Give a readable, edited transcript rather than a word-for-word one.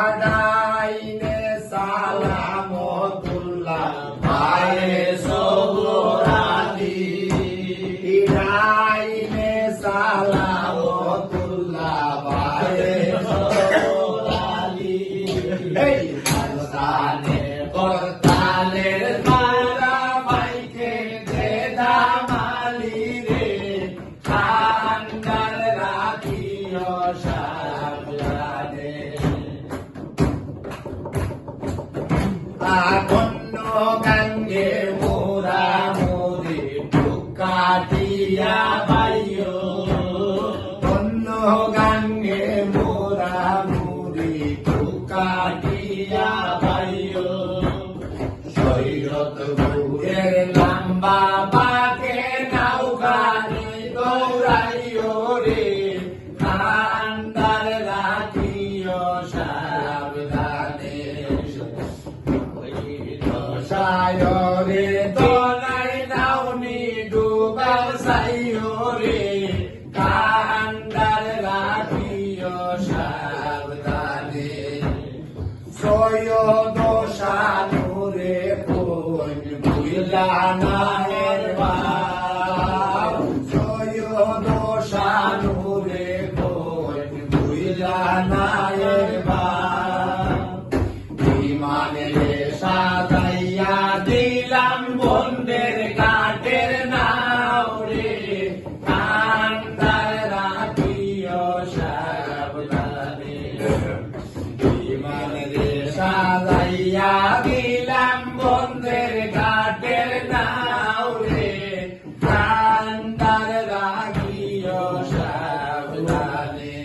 আদাইনে সালামতুল্লাহ ভাইয়ে সবরালি ইরাইনে সালামতুল্লাহ ভাইয়ে সবরালি এই আলসানে করতালের মালা মাইকে দে দামালি রে খান্ডার রাখিও সাবধানে আগুন্ন গঙ্গে মোরা মোরে কাটিয়া বাইও অন্য গঙ্গে মোরা মোরে কাটিয়া বাইও শৈরত গুরের লম্বা বাকে নৌকারে দৌড়াইও রে খান্ডার রাখিও সাবধানে সায়রে দোলাই নাওনি ডুবার সাইরে কান্ডার রাখিও সাবধানে সৈয়দ শানুরে কোন বুইলা নায়ের বাপ সৈয়দ শানুরে কোন বুইলা নায়ের বাপ ইমানে সাজাইয়া দিলাম বন্দের কাটের নাও রে কান্ডার রাখিও সাবধানে ইমানে সাজাইয়া দিলাম বন্দের কাটের নাও রে কান্ডার রাখিও সাবধানে